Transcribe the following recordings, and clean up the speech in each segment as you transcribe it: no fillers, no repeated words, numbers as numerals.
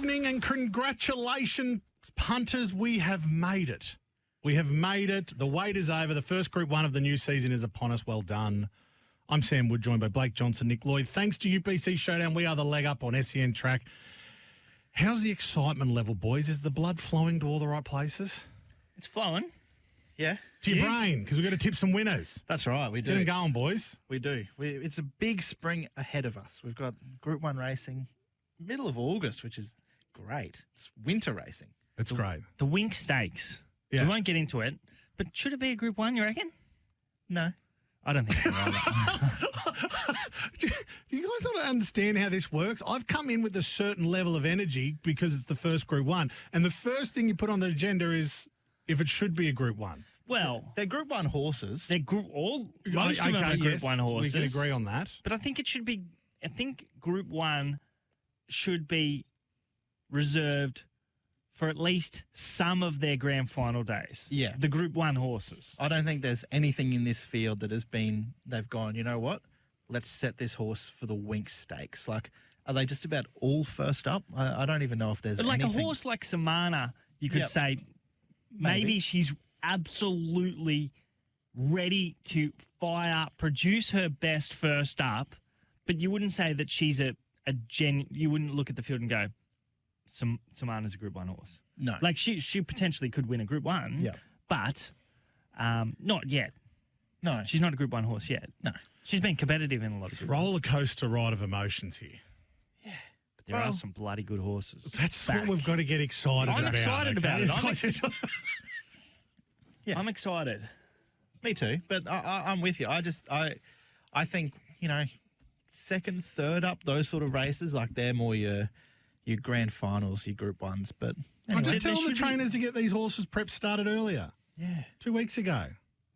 evening and congratulations, punters. We have made it. We have made it. The wait is over. The first Group 1 of the new season is upon us. Well done. I'm Sam Wood, joined by Blake Johnson, Nick Lloyd. Thanks to UPC Showdown, we are the leg up on SEN Track. How's the excitement level, boys? Is the blood flowing to all the right places? It's flowing. Yeah. To your brain, because we've got to tip some winners. That's right, we do. Get them going, boys. We do. It's a big spring ahead of us. We've got Group 1 racing middle of August, which is great. It's winter racing. It's great. The Winx Stakes. Yeah. We won't get into it, but should it be a Group 1, you reckon? No. I don't think so either. Do you guys not understand how this works? I've come in with a certain level of energy because it's the first Group 1, and the first thing you put on the agenda is if it should be a Group 1. Well, they're Group 1 horses. they're most of them are Group 1 horses. We can agree on that. But I think it should be, I think Group 1 should be reserved for at least some of their grand final days. Yeah. The Group 1 horses. I don't think there's anything in this field that they've gone, you know what? Let's set this horse for the Winx Stakes. Like, are they just about all first up? I don't even know if there's But like anything. a horse like Samana, you could say maybe she's absolutely ready to fire up, produce her best first up, but you wouldn't say that she's you wouldn't look at the field and go, Samana's a Group 1 horse. No. Like she potentially could win a Group 1, but not yet. No. She's not a Group 1 horse yet. No. She's been competitive in a lot of Group 1. Roller coaster ride of emotions here. Yeah. But there are some bloody good horses. That's what we've got to get excited about. I'm excited about it. I'm excited. Me too, but I'm with you. I think, second, third up, those sort of races, like they're more your grand finals, your Group 1s. But I anyway. just tell the trainers to get these horses prep started earlier. Yeah. 2 weeks ago.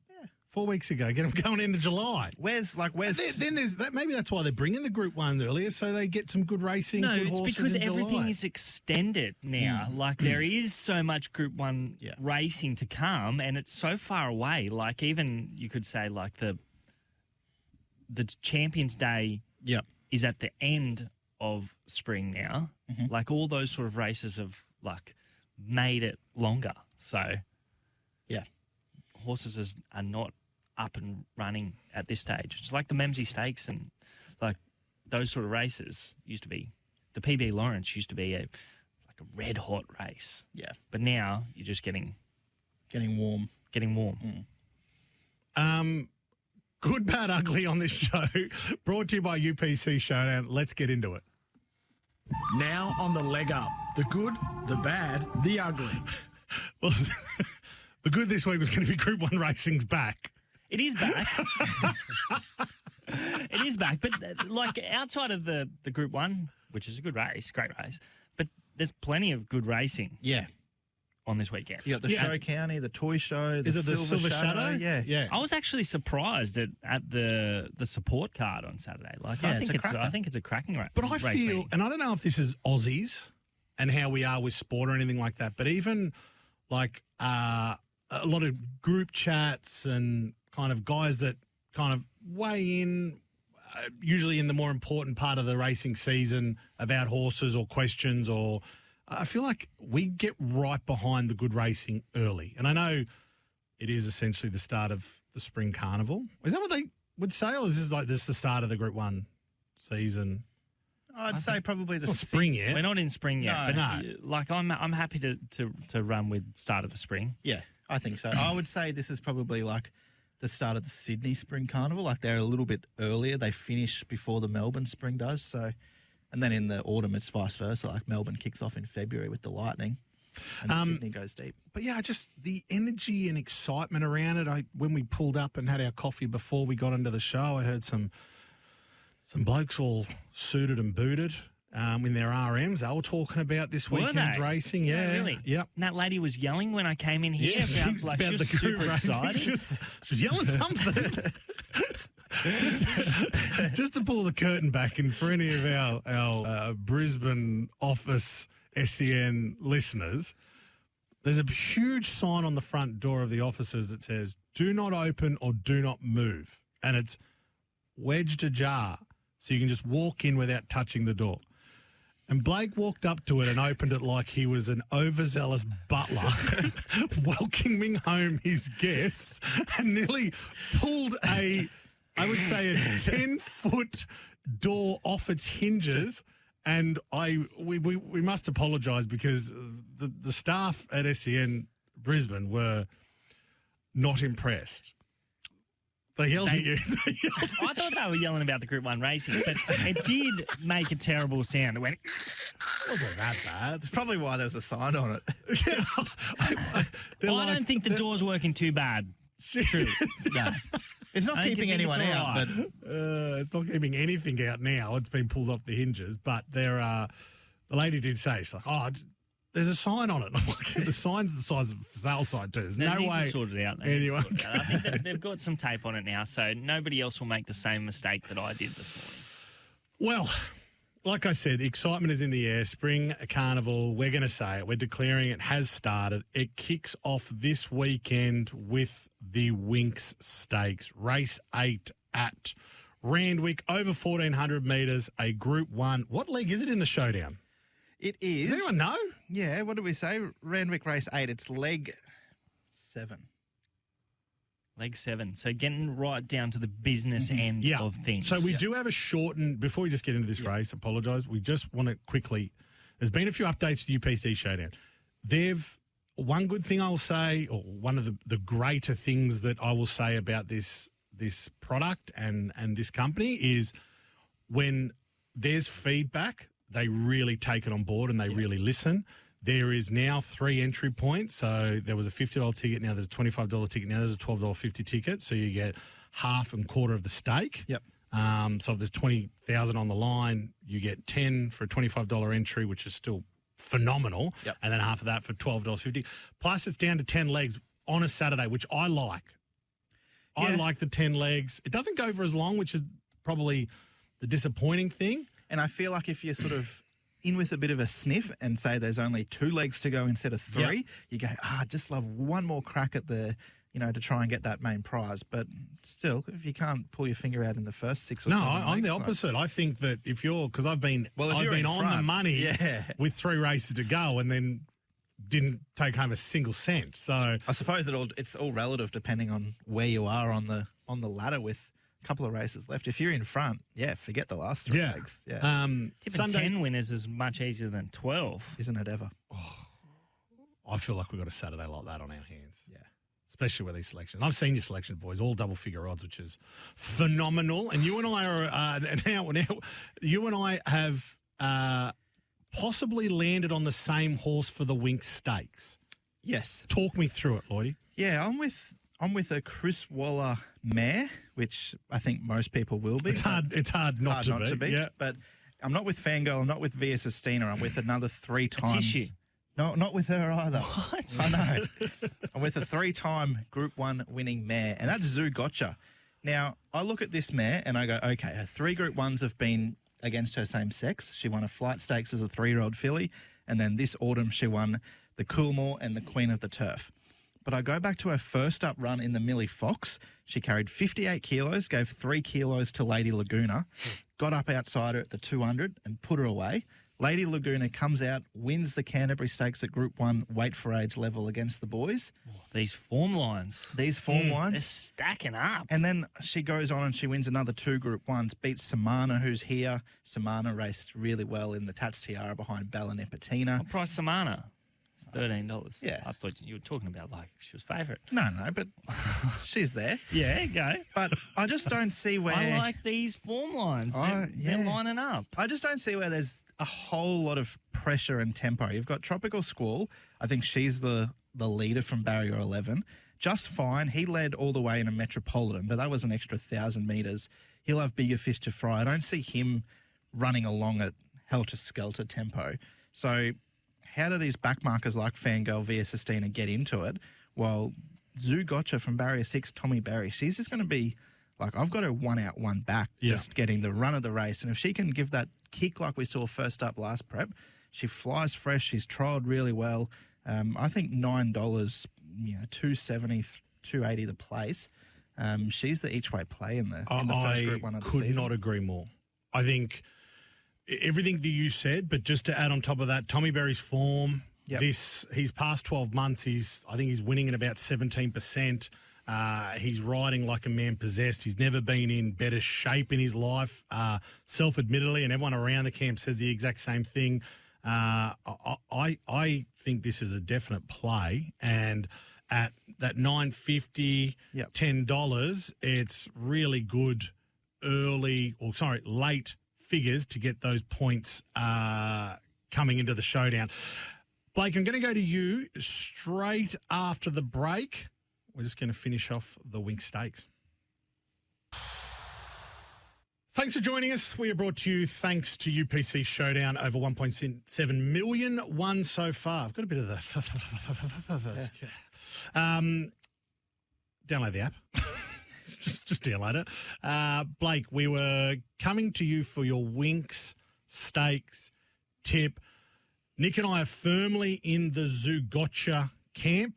Yeah. 4 weeks ago. Get them going into July. Where's Then there's that. Maybe that's why they're bringing the Group 1 earlier, so they get some good racing. No, good it's horses because in everything July. is extended now. Like there is so much Group 1 racing to come, and it's so far away. Like even you could say like the Champions Day is at the end of spring now. Mm-hmm. Like all those sort of races have like made it longer. So horses are not up and running at this stage. It's like the Memsey Stakes and like those sort of races used to be. The PB Lawrence used to be a red hot race. Yeah. But now you're just getting warm. Good, bad, ugly on this show. Brought to you by UPC Showdown. Let's get into it. Now on the leg up. The good, the bad, the ugly. Well, the good this week was going to be Group 1 racing's back. It is back. It is back. But like outside of the Group 1, which is a good race, great race, but there's plenty of good racing on this weekend. You got the Show County, the Toy Show, Is it the Silver Shadow? Yeah. I was actually surprised at the support card on Saturday. Like I think it's a cracking race. But I feel, and I don't know if this is Aussies and how we are with sport or anything like that, but even like a lot of group chats and kind of guys that kind of weigh in, usually in the more important part of the racing season about horses or questions, or I feel like we get right behind the good racing early. And I know it is essentially the start of the spring carnival. Is that what they would say, or is this the start of the Group 1 season? I'd say probably the spring yet. We're not in spring yet, but No. like I'm happy to run with start of the spring. Yeah, I think so. I would say this is probably like the start of the Sydney Spring Carnival. Like they're a little bit earlier. They finish before the Melbourne Spring does. So, and then in the autumn it's vice versa. Like Melbourne kicks off in February with the Lightning, and Sydney goes deep. But yeah, just the energy and excitement around it. When we pulled up and had our coffee before we got into the show, I heard some blokes all suited and booted in their RMs. They were talking about this weekend's racing. Yeah, really? Yep. And that lady was yelling when I came in here about the was super excited. She was yelling something. just to pull the curtain back, and for any of our Brisbane office SEN listeners, there's a huge sign on the front door of the offices that says, "Do not open or do not move," and it's wedged ajar, so you can just walk in without touching the door. And Blake walked up to it and opened it like he was an overzealous butler welcoming home his guests and nearly pulled I would say, a 10-foot door off its hinges. And we must apologise because the staff at SEN Brisbane were not impressed. They yelled at you. I thought they were yelling about the Group 1 racing, but it did make a terrible sound. It went... It wasn't that bad. It's probably why there's a sign on it. I don't think the door's working too bad. True. No. It's not keeping anyone it's out, right. but it's not keeping anything out now. It's been pulled off the hinges. But the lady did say, she's like, oh, there's a sign on it. And I'm like, the sign's the size of a for sale sign too. There's They no need way. to sort it out. Anyway. I think they've got some tape on it now, so nobody else will make the same mistake that I did this morning. Well, like I said, the excitement is in the air. Spring Carnival, we're going to say it. We're declaring it has started. It kicks off this weekend with the Winx Stakes. Race 8 at Randwick, over 1,400 metres, a Group 1. What league is it in the Showdown? it is. Does anyone know? Yeah, what did we say? Randwick race 8. It's leg 7. Leg 7. So getting right down to the business end of things. So we do have a shortened, before we just get into this race, apologise, we just want to quickly, there's been a few updates to UPC Showdown. One good thing I will say, or one of the greater things that I will say about this product and this company is when there's feedback, they really take it on board and they really listen. There is now 3 entry points. So there was a $50 ticket. Now there's a $25 ticket. Now there's a $12.50 ticket. So you get half and quarter of the stake. Yep. So if there's 20,000 on the line, you get 10 for a $25 entry, which is still phenomenal. Yep. And then half of that for $12.50. Plus it's down to 10 legs on a Saturday, which I like. I like the 10 legs. It doesn't go for as long, which is probably the disappointing thing. And I feel like if you're sort of in with a bit of a sniff and say there's only 2 legs to go instead of 3, you go, I'd just love one more crack at the, to try and get that main prize. But still, if you can't pull your finger out in the first 6 or 7 I'm the opposite. I think that if you're, because I've been on the money with 3 races to go and then didn't take home a single cent. So I suppose it's all relative depending on where you are on the ladder with a couple of races left. If you're in front, forget the last 3 legs. Yeah. Tipping Sunday, 10 winners is much easier than 12. Isn't it ever? I feel like we've got a Saturday like that on our hands. Yeah. Especially with these selections. I've seen your selections, boys, all double figure odds, which is phenomenal. And you and I are now you and I have possibly landed on the same horse for the Winx Stakes. Yes. Talk me through it, Lloydie. Yeah, I'm with a Chris Waller mare, which I think most people will be. It's hard not to be. Yeah. But I'm not with Fangirl. I'm not with Via Sistina. I'm with another 3 times. Tissue. No, not with her either. What? I know. I'm with a 3-time Group 1 winning mare, and that's Zoo Gotcha. Now, I look at this mare and I go, okay, her 3 Group 1s have been against her same sex. She won a flight stakes as a 3-year-old filly, and then this autumn she won the Coolmore and the Queen of the Turf. But I go back to her first up run in the Millie Fox. She carried 58 kilos, gave 3 kilos to Lady Laguna, got up outside her at the 200 and put her away. Lady Laguna comes out, wins the Canterbury Stakes at Group 1 weight for age level against the boys. These form lines. These form They're lines. stacking up. And then she goes on and she wins another 2 Group 1s, beats Samana, who's here. Samana raced really well in the Tats Tiara behind Bella Nipotina. What price Samana? It's $13. Yeah. I thought you were talking about like she was favourite. No, but she's there. Yeah, go. But I just don't see where... I like these form lines. They're lining up. I just don't see where there's a whole lot of pressure and tempo. You've got Tropical Squall. I think she's the leader from Barrier 11. Just Fine. He led all the way in a Metropolitan, but that was an extra 1,000 metres. He'll have bigger fish to fry. I don't see him running along at helter-skelter tempo. So how do these backmarkers like Fangirl, Via Sistina get into it? Well, Zoo Gotcha from Barrier 6, Tommy Berry, she's just going to be like, I've got her 1 out, 1 back, just getting the run of the race. And if she can give that kick like we saw first up last prep, she flies fresh, she's trialled really well. I think $9, $2.70, $2.80 the place. She's the each way play in the first Group 1 of the season. I could not agree more. I think everything that you said, but just to add on top of that, Tommy Berry's form. Yep. His past 12 months, I think he's winning at about 17%. He's riding like a man possessed. He's never been in better shape in his life, self-admittedly, and everyone around the camp says the exact same thing. I think this is a definite play, and at that $9.50, Yep. $10, it's really good late figures to get those points coming into the showdown. Blake, I'm going to go to you straight after the break. We're just going to finish off the Winx Stakes. Thanks for joining us. We are brought to you thanks to UPC Showdown. Over 1.7 million won so far. I've got a bit of the... Download the app. just download it. Blake, we were coming to you for your Winx Stakes tip. Nick and I are firmly in the Zoo Gotcha camp.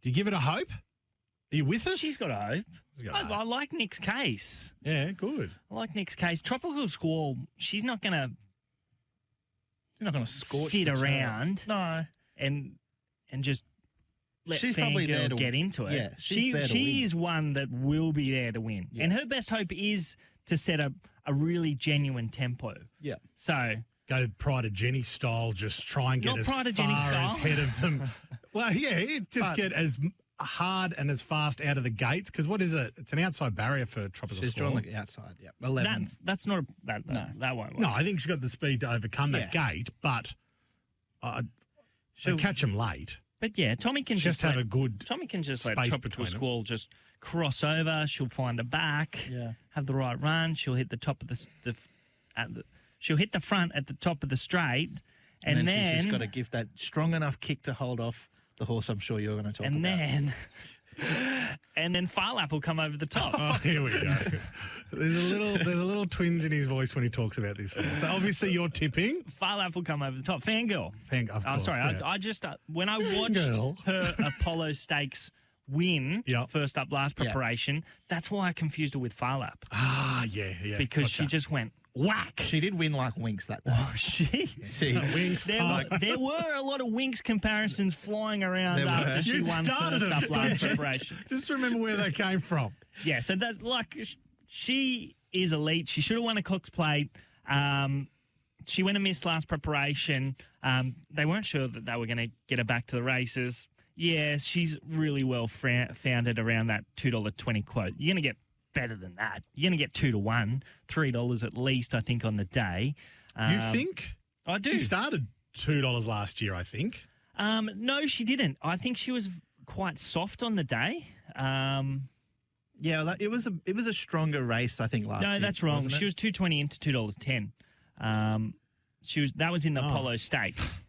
Do you give it a hope? Are you with us? She's got a hope. I like Nick's case. Yeah, good. I like Nick's case. Tropical Squall, she's not going to... You're not going to scorch sit the tail. around No. and just let She's probably there Fangirl to- get into it. yeah, she's there to she win. is one that will be there to win. Yeah. And her best hope is to set a really genuine tempo. Yeah. So... Go Pride of Jenny style, just try and get Not as Pride far of Jenny as style. ahead of them. Well, yeah, just get as hard and as fast out of the gates, because what is it? It's an outside barrier for Tropical She's Squall. drawn the outside. Yeah. 11. That's not that won't work. No, I think she's got the speed to overcome that gate, but she'll catch them late. But yeah, Tommy can Just have let- a good Tommy can just let space Tropical between them. Squall just cross over. She'll find a back. Yeah. Have the right run. She'll hit the top of she'll hit the front at the top of the straight, and she's then just got to give that strong enough kick to hold off the horse I'm sure you're going to talk and about. then Farlap will come over the top. Oh, here we go. There's a little twinge in his voice when he talks about this one. So obviously you're tipping. Farlap will come over the top. Fangirl. Of course, Sorry, yeah. I just when I watched Fangirl. her Apollo Stakes win Yep. first up last preparation, that's why I confused her with Farlap Yeah. because she gotcha. just went whack. She did win like Winx that day. She. Winx There were a lot of Winx comparisons flying around There were. after she You won started first up it, so last just- preparation. Just remember where they came from. Yeah, so that she is elite. She should have won a Cox Plate. She went and missed last preparation. They weren't sure that they were going to get her back to the races. Yeah, she's really well founded around that $2.20 quote. You're going to get better than that. You're going to get 2 to 1, $3 at least, I think, on the day. You think? I do. She started $2 last year, I think. No, she didn't. I think she was quite soft on the day. Yeah, it was a stronger race, I think, last year. No, that's wrong. wasn't it? She was $2.20 into $2.10. That was in the Apollo Stakes.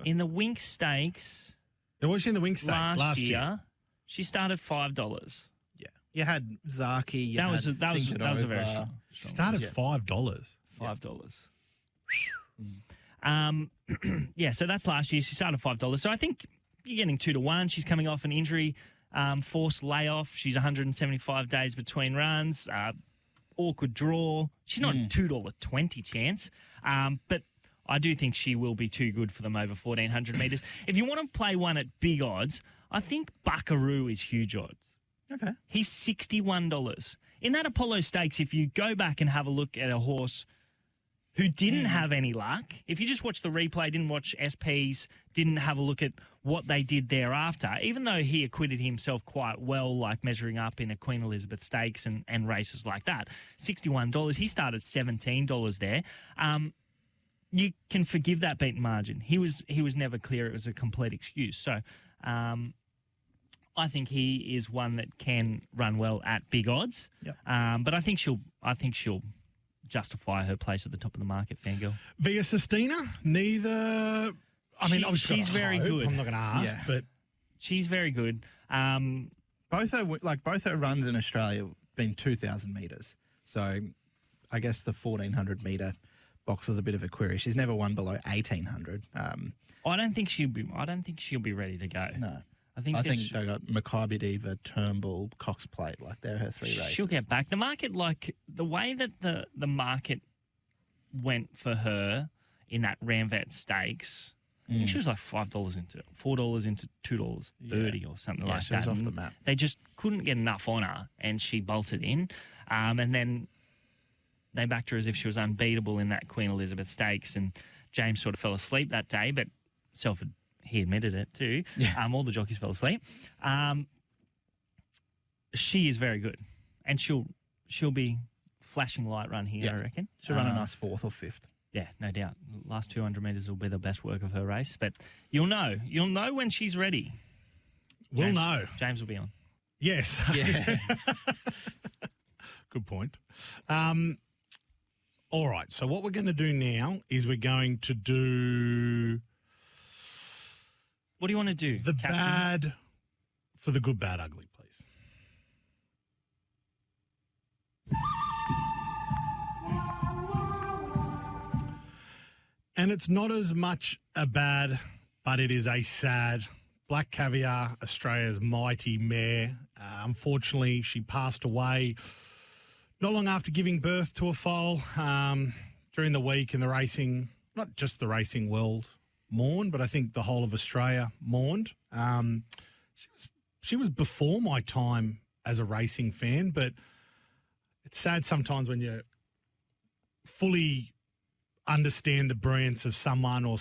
In the Winx Stakes Was she in the Winx Stakes last year? she started $5. Yeah. You had Zaki. That was a very strong. She started Yeah. $5. $5. Yeah, so that's last year. She started $5. So I think you're getting 2 to 1. She's coming off an injury forced layoff. She's 175 days between runs. Awkward draw. She's not $2.20 chance. But I do think she will be too good for them over 1,400 metres. If you want to play one at big odds, I think Buckaroo is huge odds. Okay. He's $61. In that Apollo Stakes, if you go back and have a look at a horse who didn't have any luck, if you just watch the replay, didn't watch SPs, didn't have a look at what they did thereafter, even though he acquitted himself quite well, like measuring up in a Queen Elizabeth Stakes and races like that, $61. He started $17 there. You can forgive that beaten margin. He was never clear. It was a complete excuse. So I think he is one that can run well at big odds. Yep. But I think she'll justify her place at the top of the market, Fangirl. Via Sistina, neither. I mean, obviously she's very good. I'm not going to ask, Yeah. but She's very good. Both her runs in Australia have been 2,000 metres. So I guess the 1,400 metre box is a bit of a query. She's never won below 1,800. I don't think she'll be ready to go. No. I think they got Maccabi Diva, Turnbull, Cox Plate. Like, they're her 3 races. she'll get back. The market, like the way that the market went for her in that Ramvet Stakes. I think she was like $4 into $2.30 or something like she that. was off the And map. They just couldn't get enough on her, and she bolted in. And then they backed her as if she was unbeatable in that Queen Elizabeth Stakes, and James sort of fell asleep that day, but he admitted it too. Yeah. All the jockeys fell asleep. She is very good, and she'll be flashing light run here, I reckon. She'll run a nice 4th or 5th. Yeah, no doubt. Last 200 metres will be the best work of her race, but you'll know when she's ready. We'll know. James will be on. Yes. Yeah. Good point. All right. So what we're going to do now is we're going to do What do you want to do? the Captain? bad for the good, bad, ugly, please. And it's not as much a bad, but it is a sad. Black Caviar, Australia's mighty mare. Unfortunately, she passed away not long after giving birth to a foal. During the week in the racing, not just the racing world mourned, but I think the whole of Australia mourned. She was before my time as a racing fan, but it's sad sometimes when you fully understand the brilliance of someone or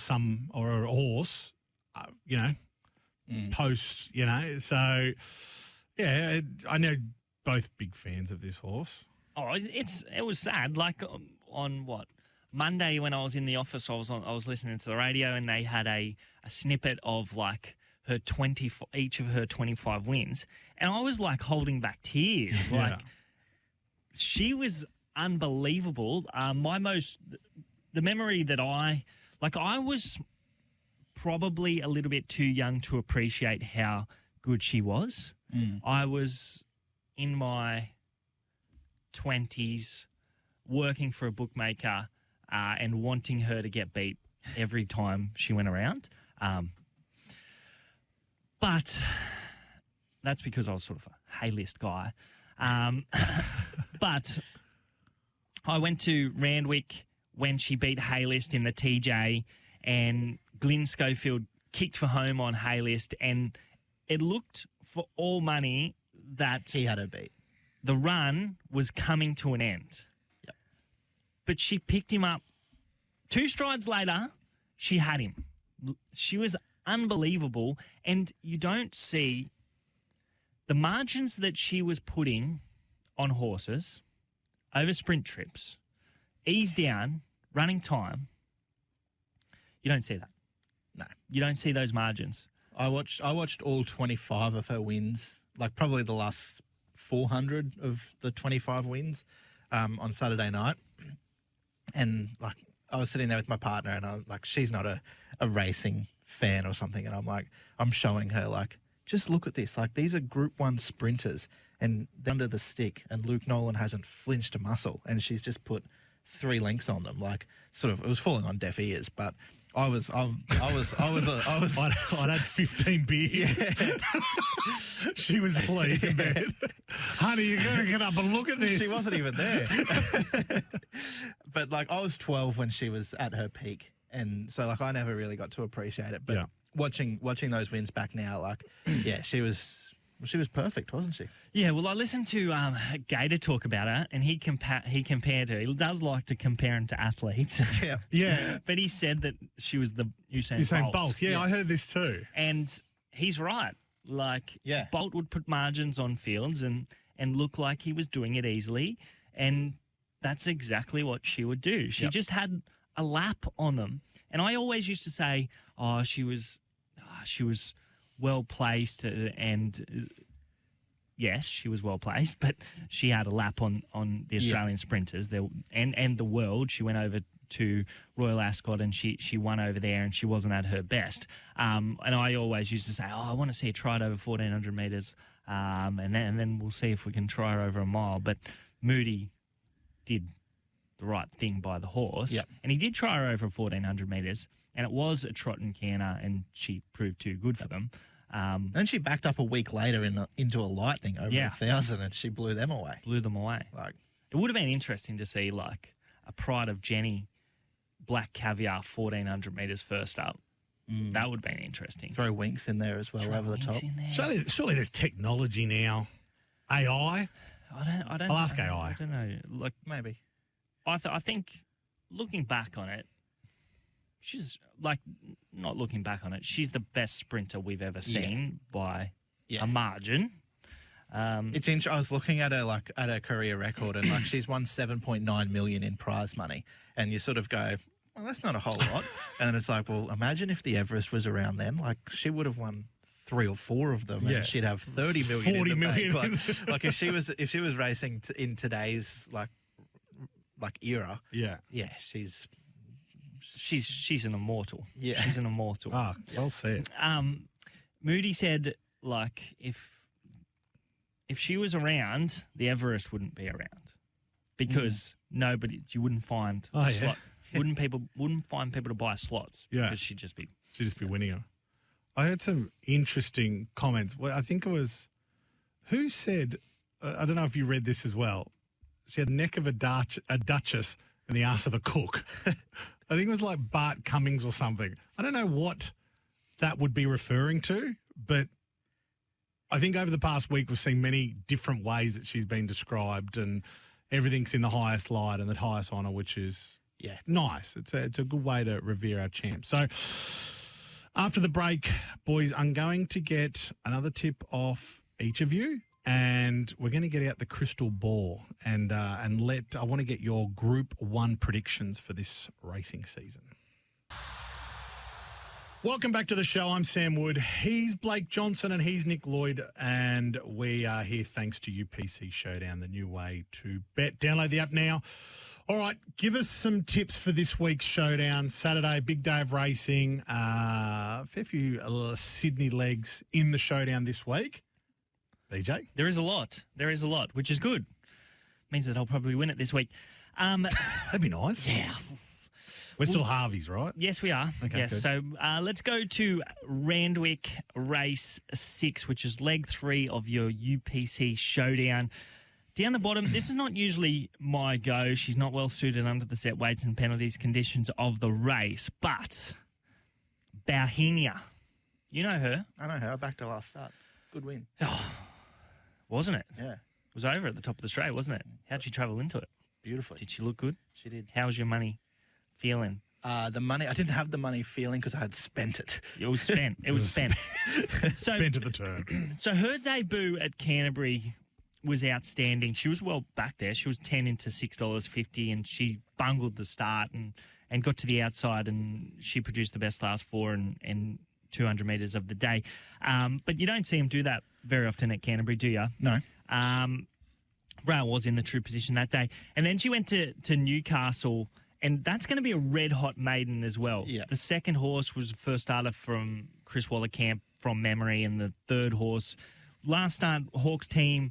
a horse, post, So, yeah, I know both big fans of this horse. Oh, it was sad. Like on what Monday when I was in the office, I was listening to the radio, and they had a snippet of like her each of her 25 wins, and I was like holding back tears. Yeah. Like she was unbelievable. The memory that I was probably a little bit too young to appreciate how good she was. I was in my 20s working for a bookmaker and wanting her to get beat every time she went around. But that's because I was sort of a hay-list guy. But I went to Randwick when she beat Haylist in the TJ, and Glyn Schofield kicked for home on Haylist, and it looked for all money that He had her beat. the run was coming to an end. Yep. But she picked him up 2 strides later. She had him. She was unbelievable, and you don't see the margins that she was putting on horses over sprint trips, ease down, running time. You don't see that. No. You don't see those margins. I watched all 25 of her wins, like probably the last 400 of the 25 wins on Saturday night. And like I was sitting there with my partner, and I was like, she's not a racing fan or something. And I'm showing her, like, just look at this. Like, these are Group 1 sprinters, and they're under the stick, and Luke Nolan hasn't flinched a muscle, and she's just put 3 lengths on them. Like, sort of, it was falling on deaf ears, but I'd had 15 beers. Yeah. She was asleep in bed. Honey, you're going to get up and look at this. She wasn't even there. But like, I was 12 when she was at her peak, and so like I never really got to appreciate it. But Yeah. watching those wins back now, like, yeah, she was perfect, wasn't she? Yeah, well, I listened to Gator talk about her, and he compared her. He does like to compare him to athletes. Yeah. Yeah. But he said that she was the Usain Bolt. Yeah, I heard this too. And he's right. Like, Yeah. Bolt would put margins on fields and look like he was doing it easily, and that's exactly what she would do. She just had a lap on them. And I always used to say, oh, she was well placed, and yes, she was well placed, but she had a lap on the Australian sprinters there and the world. She went over to Royal Ascot, and she won over there, and she wasn't at her best. And I always used to say, oh, I want to see her try it over 1,400 metres, and then we'll see if we can try her over a mile. But Moody did the right thing by the horse, and he did try her over 1,400 metres, and it was a trot and canter, and she proved too good for them. Then she backed up a week later into a Lightning over 1,000, and she blew them away. Blew them away. Like, It would have been interesting to see like a Pride of Jenny Black Caviar 1,400 metres first up. That would have been interesting. Throw Winx in there as well over the top. Surely there's technology now. AI? I don't. I'll ask AI. I don't know. Like, Maybe. I think looking back on it, she's like, not looking back on it, she's the best sprinter we've ever seen by a margin. It's interesting. I was looking at her at her career record, and like she's won 7.9 million in prize money, and you sort of go, well, that's not a whole lot. And then it's like, well, imagine if the Everest was around then. Like she would have won 3 or 4 of them, and she'd have 30 million. 40 in the million. bank. Like if she was racing in today's like era, she's an immortal. Yeah, she's an immortal. Ah, well said. Moody said, like, if she was around, the Everest wouldn't be around because you wouldn't find slot. Wouldn't find people to buy slots. Because she'd just be winning her. I heard some interesting comments. Well, I think it was who said. I don't know if you read this as well. She had the neck of a duchess and the ass of a cook. I think it was like Bart Cummings or something. I don't know what that would be referring to, but I think over the past week we've seen many different ways that she's been described, and everything's in the highest light and the highest honour, which is nice. It's a good way to revere our champ. So after the break, boys, I'm going to get another tip off each of you, and we're going to get out the crystal ball and I want to get your Group 1 predictions for this racing season. Welcome back to the show. I'm Sam Wood. He's Blake Johnson and he's Nick Lloyd, and we are here thanks to UPC Showdown, the new way to bet. Download the app now. All right, give us some tips for this week's showdown. Saturday, big day of racing. A fair few Sydney legs in the showdown this week. BJ? There is a lot, which is good. Means that I'll probably win it this week. That'd be nice. Yeah. We're still Harveys, right? Yes, we are. Okay, yes. good. So let's go to Randwick Race 6, which is leg 3 of your UPC Showdown. Down the bottom, this is not usually my go. She's not well suited under the set weights and penalties conditions of the race. But Bauhinia, you know her. I know her. I backed her last start. Good win. Oh, wasn't it? Yeah. It was over at the top of the straight, wasn't it? How'd she travel into it? Beautifully. Did she look good? She did. How was your money feeling? The money, I didn't have the money feeling because I had spent it. It was spent. It was spent. Spent at the turn. So her debut at Canterbury was outstanding. She was well back there. She was 10 into $6.50, and she bungled the start and got to the outside, and she produced the best last 4 and 200 metres of the day. But you don't see him do that very often at Canterbury, do you? No. Rail was in the true position that day. And then she went to Newcastle, and that's going to be a red-hot maiden as well. Yeah. The second horse was the first starter from Chris Waller Camp from memory, and the third horse, last start, Hawks team,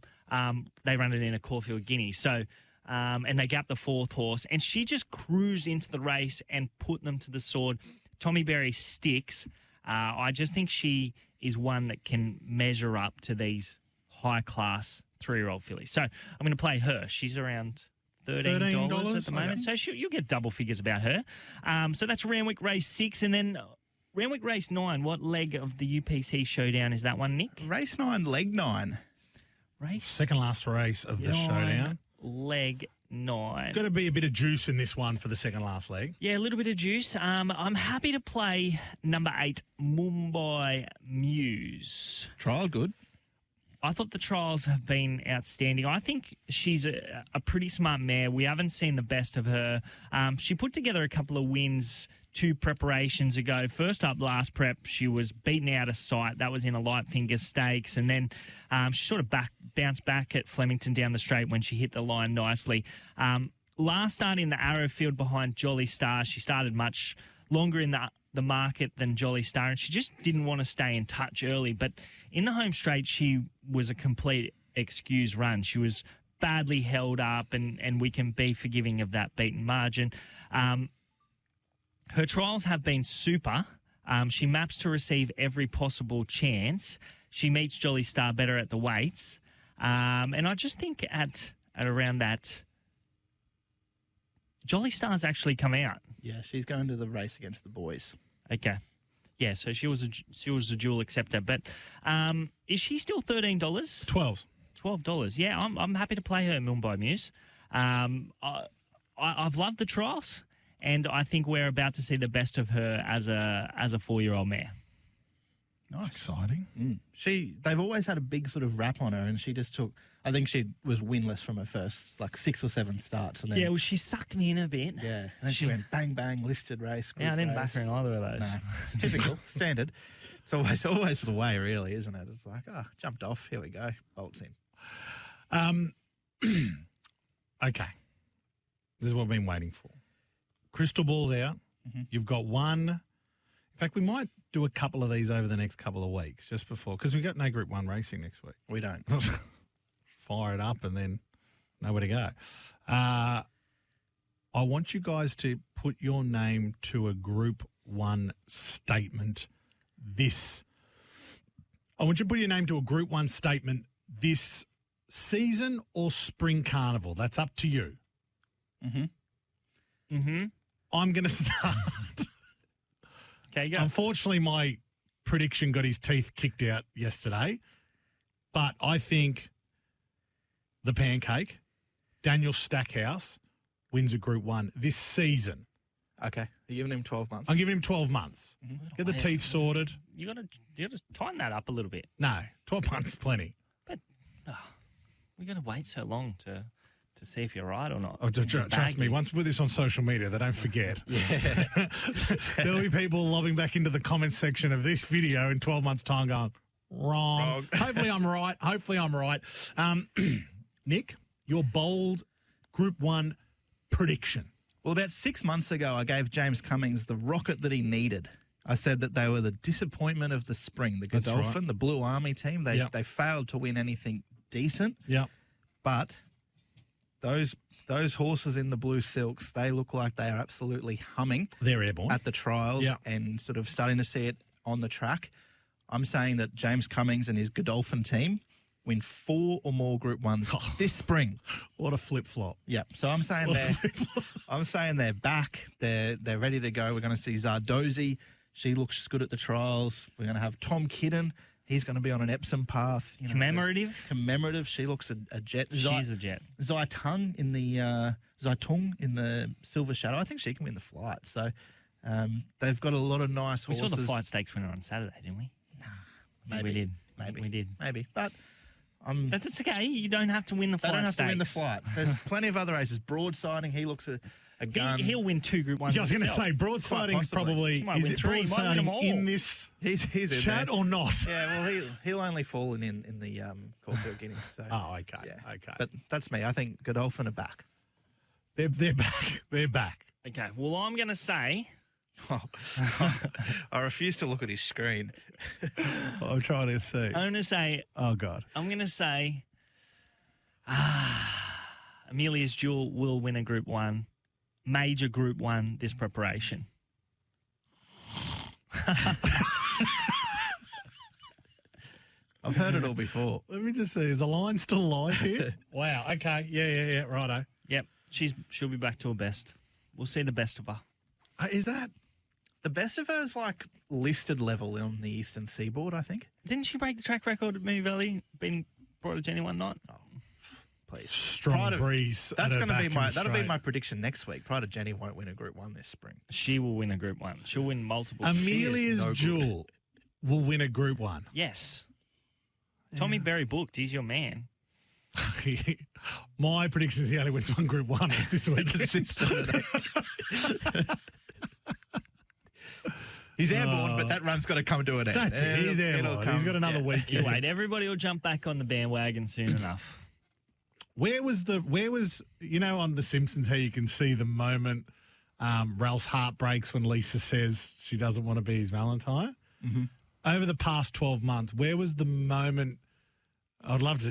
they ran it in a Caulfield Guinea. So, and they gapped the fourth horse, and she just cruised into the race and put them to the sword. Tommy Berry sticks. I just think she is one that can measure up to these high-class 3-year-old fillies. So I'm going to play her. She's around $13 at the moment. So you'll get double figures about her. So that's Randwick Race 6. And then Randwick Race 9, what leg of the UPC Showdown is that one, Nick? Race 9, leg 9. Second last race of the showdown. Leg 9. Got to be a bit of juice in this one for the second last leg. Yeah, a little bit of juice. I'm happy to play number 8, Mumbai Muse. Trial good. I thought the trials have been outstanding. I think she's a pretty smart mare. We haven't seen the best of her. She put together a couple of wins 2 preparations ago. First up, last prep, she was beaten out of sight. That was in a light finger stakes. And then she sort of bounced back at Flemington down the straight when she hit the line nicely. Last start in the Arrowfield behind Jolly Star, she started much longer in the market than Jolly Star, and she just didn't want to stay in touch early. But in the home straight, she was a complete excuse run. She was badly held up, and we can be forgiving of that beaten margin. Her trials have been super. She maps to receive every possible chance. She meets Jolly Star better at the weights. And I just think at around that Jolly Star's actually come out. Yeah, she's going to the race against the boys. Okay. Yeah, so she was a dual acceptor. But is she still $13? $12. Yeah, I'm happy to play her at Mumbai Muse. I've loved the trials, and I think we're about to see the best of her as a 4-year-old mare. Nice. Exciting. They've always had a big sort of rap on her, and she just took. I think she was winless from her first 6 or 7 starts. And then, Yeah, well, she sucked me in a bit. yeah, and then she went bang bang listed race. Yeah, I group didn't back race. her in either of those. No, typical, standard. It's always the way, really, isn't it? It's like, jumped off. Here we go. Bolts in. Okay. This is what I've been waiting for. Crystal ball's out. You've got one. In fact, we might do a couple of these over the next couple of weeks, just before, because we've got no Group 1 racing next week. We don't. Fire it up and then nowhere to go. I want you guys to put your name to a Group 1 statement I want you to put your name to a Group 1 statement this season or Spring Carnival. That's up to you. I'm going to start. Okay, go. Unfortunately, my prediction got his teeth kicked out yesterday, but I think the Pancake, Daniel Stackhouse, wins a Group 1 this season. Okay, you're giving him 12 months. I'm giving him 12 months. Get the teeth sorted. You got to tighten that up a little bit. No, 12 months is plenty. But we're going to wait so long to see if you're right or not. Oh, trust me, once we put this on social media, they don't forget. There'll be people lobbing back into the comments section of this video in 12 months' time going, wrong. Hopefully I'm right. Nick, your bold Group 1 prediction. Well, about 6 months ago, I gave James Cummings the rocket that he needed. I said that they were the disappointment of the spring. The That's Godolphin, right. the Blue Army team, they failed to win anything decent. Yeah. But those horses in the blue silks, they look like they are absolutely humming They're airborne. at the trials and sort of starting to see it on the track. I'm saying that James Cummings and his Godolphin team win 4 or more Group 1s this spring. What a flip-flop. Yeah, so I'm saying they're back. They're ready to go. We're going to see Zardozi. She looks good at the trials. We're going to have Tom Kidden. He's going to be on an Epsom path. Commemorative. She looks a jet. She's a jet. Zaitung in the Silver Shadow. I think she can win the flight. So they've got a lot of nice horses. We saw the flight stakes winner on Saturday, didn't we? Maybe we did. Maybe we did. Maybe, but. That's okay. You don't have to win the flight. They don't have stakes. to win the flight. There's plenty of other races. Broadsiding, he looks a gun. He'll win 2 Group 1s. I was going to say, broadsiding probably. Might Is win it 3, might win them broadsiding all. in this He's in chat there. or not? Yeah, well, he'll only fall in the Caulfield Guineas. So. Oh, okay. Yeah. Okay. But that's me. I think Godolphin are back. They're back. They're back. Okay, well, I'm going to say... Oh, I refuse to look at his screen. I'm trying to see. I'm going to say... Oh, God. I'm going to say... Amelia's Jewel will win a Group 1. Major Group 1 this preparation. I've heard it all before. Let me just see. Is the line still live here? Wow. Okay. Yeah. Righto. Yep, she'll be back to her best. We'll see the best of her. Is that? The best of her is listed level on the Eastern Seaboard, I think. Didn't she break the track record at Moonee Valley, beating Brother Jenny one night? Oh, please. Strong breeze. That's going to be my prediction next week. Pride of Jenny won't win a Group 1 this spring. She will win a Group 1. She'll win multiple. Amelia's no Jewel will win a Group 1. Yes. Tommy Berry booked. He's your man. My prediction is he only wins 1 Group 1 this week. He's airborne, but that run's got to come to an end. That's it. He's airborne. He's got another week. You wait. Everybody will jump back on the bandwagon soon enough. Where was on The Simpsons how you can see the moment Ralph's heart breaks when Lisa says she doesn't want to be his Valentine? Mm-hmm. Over the past 12 months, where was the moment? I'd love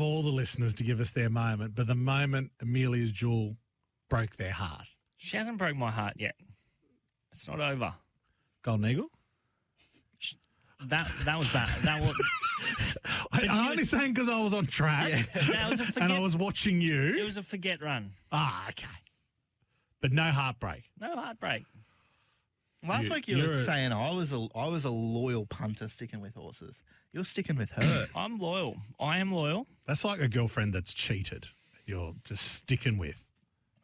all the listeners to give us their moment, but the moment Amelia's Jewel broke their heart. She hasn't broke my heart yet. It's not over. Golden Eagle? That was bad. That was. I'm only saying because I was on track That was a forget, and I was watching you. It was a forget run. Okay. but no heartbreak. No heartbreak. Last week you were saying I was a loyal punter sticking with horses. You're sticking with her. I'm loyal. I am loyal. That's like a girlfriend that's cheated. You're just sticking with.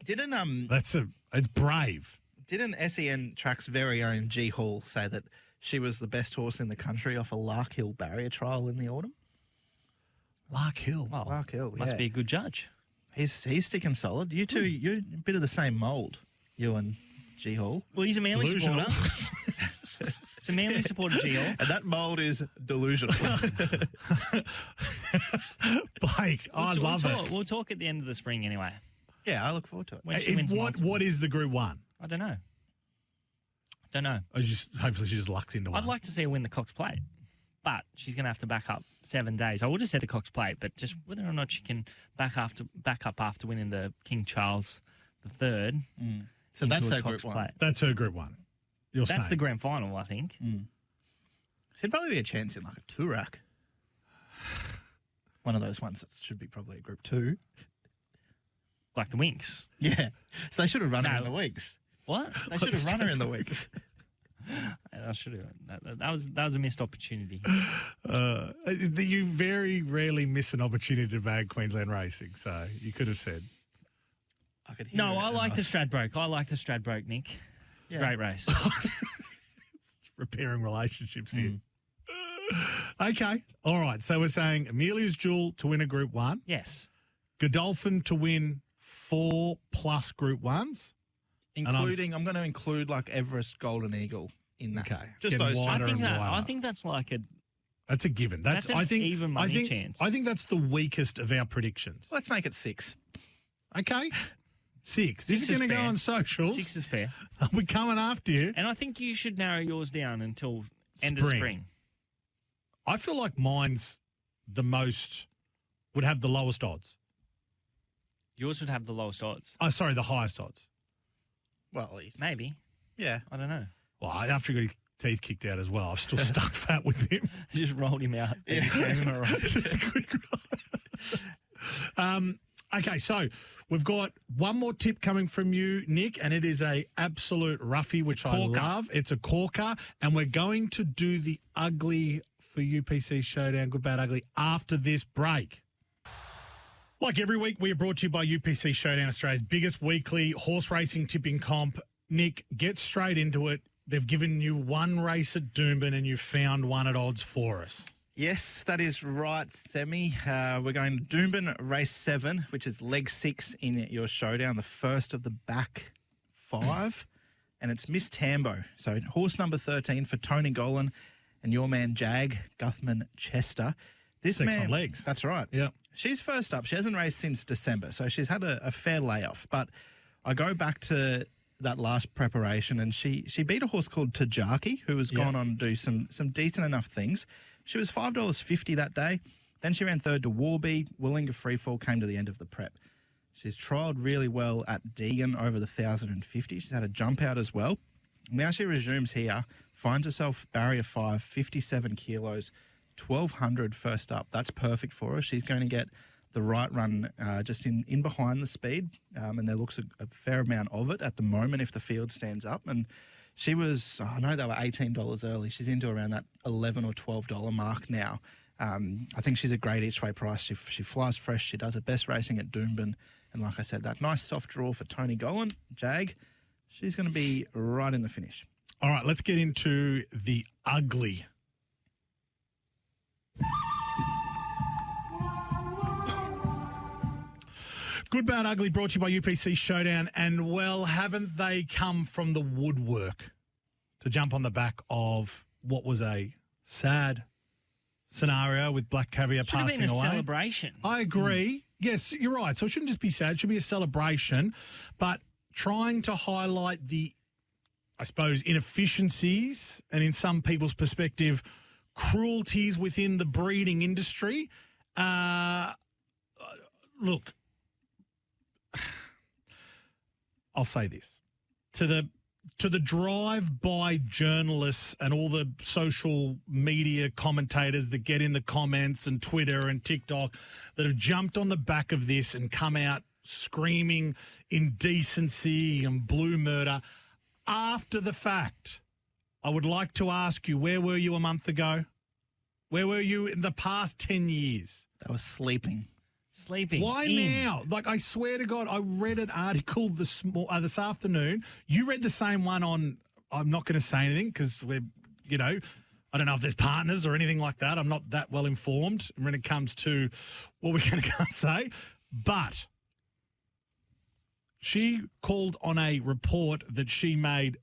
It's brave. Didn't SEN Track's very own G Hall say that she was the best horse in the country off a Lark Hill barrier trial in the autumn? Lark Hill. Well, Lark Hill, must be a good judge. He's sticking solid. You two, you're a bit of the same mould, you and G Hall. Well, he's a Manly Delusional. supporter. It's a Manly supporter, Gio. And that mould is delusional. Blake, I love it. We'll talk at the end of the spring anyway. Yeah, I look forward to it. When she wins What is the Group 1? I don't know. Hopefully she just lucks into one. I'd like to see her win the Cox Plate, but she's going to have to back up 7 days. I would have said the Cox Plate, but just whether or not she can back up after winning the King Charles III. So that's her Group 1. That's her Group 1. That's the grand final, I think. She'd probably be a chance in like a two-rack. One of those ones that should be probably a Group 2. Like the Winx. Yeah. So they should have run her in the weeks. What? They should have run her in the weeks. I should have. That was a missed opportunity. You very rarely miss an opportunity to bag Queensland racing, so you could have said. I could hear I like the Stradbroke. I like the Stradbroke, Nick. It's a great race. It's repairing relationships here. Okay. All right. So we're saying Amelia's Jewel to win a Group 1. Yes. Godolphin to win 4+ Group 1s. Including, I'm going to include like Everest Golden Eagle in that. Okay. Just those two. I think that's like a... That's a given. That's an even money chance. I think that's the weakest of our predictions. Let's make it 6. Okay. 6. This is going to go on socials. 6 is fair. We're coming after you. And I think you should narrow yours down until end of spring. I feel like mine's would have the lowest odds. Yours would have the lowest odds. Oh, sorry, the highest odds. Well, maybe. Yeah. I don't know. Well, after he got his teeth kicked out as well, I've still stuck fat with him. I just rolled him out. Yeah. Just a quick roll. Okay, so we've got one more tip coming from you, Nick, and it is a absolute roughie, which I love. It's a corker, and we're going to do the ugly for UPC Showdown, Good, Bad, Ugly, after this break. Like every week, we are brought to you by UPC Showdown, Australia's biggest weekly horse racing tipping comp. Nick, get straight into it. They've given you one race at Doomben and you found one at odds for us. Yes, that is right, Semi. We're going to Doomben Race 7, which is leg 6 in your showdown, the first of the back 5. And it's Miss Tambo. So horse number 13 for Tony Golan and your man Jag Guthman Chester. This 6 on legs. That's right. Yeah. She's first up. She hasn't raced since December, so she's had a fair layoff. But I go back to that last preparation, and she beat a horse called Tajaki, who has gone on to do some decent enough things. She was $5.50 that day. Then she ran third to Warby. Willinga Freefall came to the end of the prep. She's trialled really well at Deegan over the 1,050. She's had a jump out as well. Now she resumes here, finds herself barrier 5, 57 kilos, 1,200 first up. That's perfect for her. She's going to get the right run just in behind the speed, and there looks a fair amount of it at the moment if the field stands up. And she was, I know they were $18 early. She's into around that $11 or $12 mark now. I think she's a great each way price. She flies fresh. She does her best racing at Doomben. And like I said, that nice soft draw for Tony Golan, Jag, she's going to be right in the finish. All right, let's get into the ugly. Good, Bad, Ugly brought to you by UPC Showdown. And, well, haven't they come from the woodwork to jump on the back of what was a sad scenario with Black Caviar passing away? Should have been a celebration. I agree. Yes, you're right. So it shouldn't just be sad. It should be a celebration. But trying to highlight the, I suppose, inefficiencies and in some people's perspective, cruelties within the breeding industry. Look, I'll say this. To the drive-by journalists and all the social media commentators that get in the comments and Twitter and TikTok that have jumped on the back of this and come out screaming indecency and blue murder after the fact. I would like to ask you, where were you a month ago? Where were you in the past 10 years? I was sleeping. Why now? Like, I swear to God, I read an article this afternoon. You read the same one on, I'm not going to say anything because we're, I don't know if there's partners or anything like that. I'm not that well informed when it comes to what we're going to say. But she called on a report that she made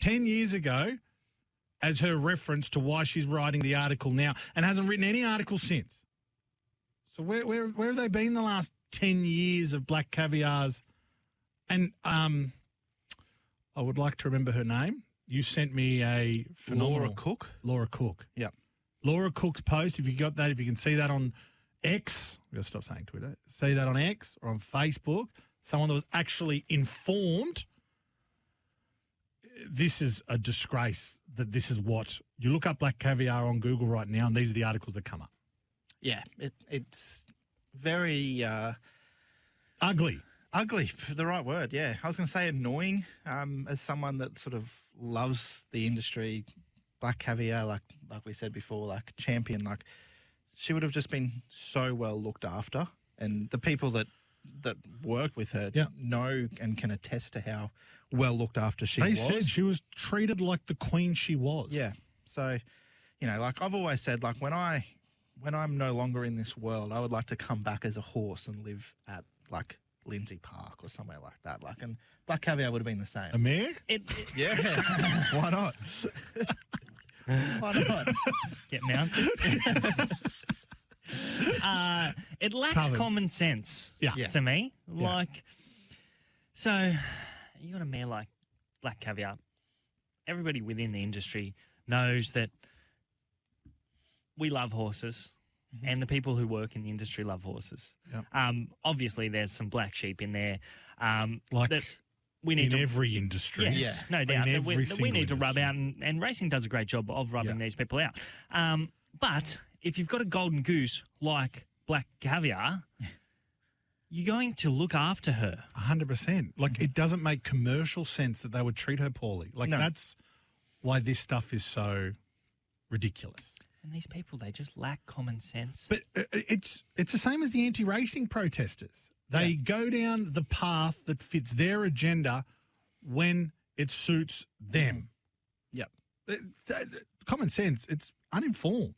10 years ago as her reference to why she's writing the article now and hasn't written any article since. So where have they been the last 10 years of Black Caviars? And I would like to remember her name. You sent me a phenomenal... Laura Cook. Yeah. Laura Cook's post, if you got that, if you can see that on X, we've got to stop saying Twitter, see that on X or on Facebook, someone that was actually informed. This is a disgrace that this is what... You look up Black Caviar on Google right now, and these are the articles that come up. Yeah, it's very... Ugly. Ugly, the right word, yeah. I was going to say annoying as someone that sort of loves the industry. Black Caviar, like we said before, like champion, like she would have just been so well looked after. And the people that work with her know and can attest to how well looked after she was. They said she was treated like the queen she was. Yeah. So, like I've always said, like when I'm no longer in this world, I would like to come back as a horse and live at like Lindsay Park or somewhere like that. Like, and Black Caviar would have been the same. A mare? Yeah. Why not? Why not? Get mounted. It lacks common sense to me. Like, so you got a mare like Black Caviar. Everybody within the industry knows that we love horses. And the people who work in the industry love horses. Yep. Obviously, there's some black sheep in there. That we need in every industry. Yes, no doubt. That we need to rub out, and racing does a great job of rubbing these people out. But if you've got a golden goose like Black Caviar, you're going to look after her. 100%. Like, it doesn't make commercial sense that they would treat her poorly. Like, that's why this stuff is so ridiculous. And these people, they just lack common sense. But it's the same as the anti-racing protesters. They go down the path that fits their agenda when it suits them. Yep. Common sense, it's uninformed.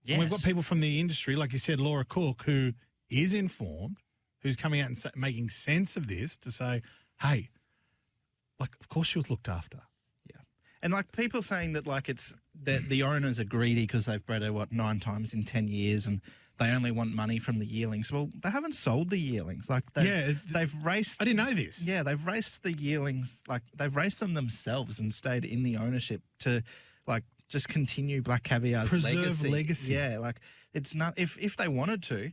Yes. And we've got people from the industry, like you said, Laura Cook, who is informed, who's coming out and making sense of this to say, hey, like, of course she was looked after. And like people saying that like it's that the owners are greedy because they've bred her 9 times in 10 years and they only want money from the yearlings. Well, they haven't sold the yearlings. Like they've raced. I didn't know this. Yeah, they've raced the yearlings. Like they've raced them themselves and stayed in the ownership to like just continue Black Caviar's legacy. Yeah, like it's not if they wanted to.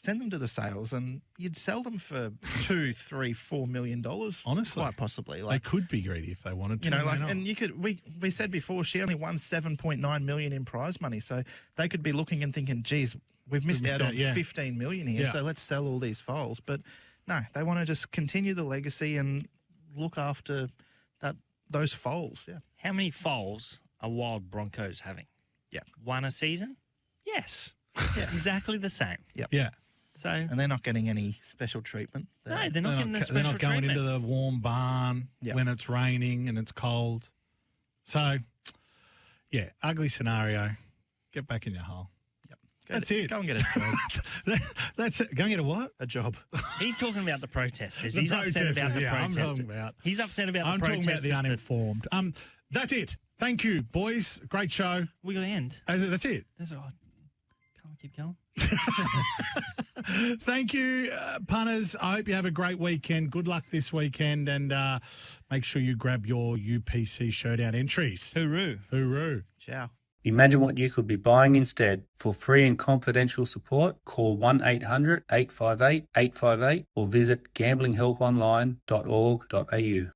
Send them to the sales, and you'd sell them for $2, $3, $4 million. Honestly, quite possibly. Like, they could be greedy if they wanted to. And you could. We said before she only won $7.9 million in prize money, so they could be looking and thinking, "Geez, we've missed out on $15 million here, so let's sell all these foals." But no, they want to just continue the legacy and look after those foals. Yeah. How many foals are Wild Broncos having? Yeah, one a season. Yes. Yeah. Exactly the same. Yep. Yeah. So, and they're not getting any special treatment. No, they're not getting the special treatment. They're not going into the warm barn when it's raining and it's cold. So, yeah, ugly scenario. Get back in your hole. Yep. That's it. Go and get a job. That's it. Go and get a what? A job. He's talking about the protesters. He's upset about the protesters. He's upset about the protesters. I'm talking about the uninformed. That's it. Thank you, boys. Great show. We got to end. That's it. That's all right. Can't we keep going? Thank you, punters. I hope you have a great weekend. Good luck this weekend, and make sure you grab your UPC Showdown entries. Hooroo. Hooroo. Ciao. Imagine what you could be buying instead. For free and confidential support, call 1-800-858-858 or visit gamblinghelponline.org.au.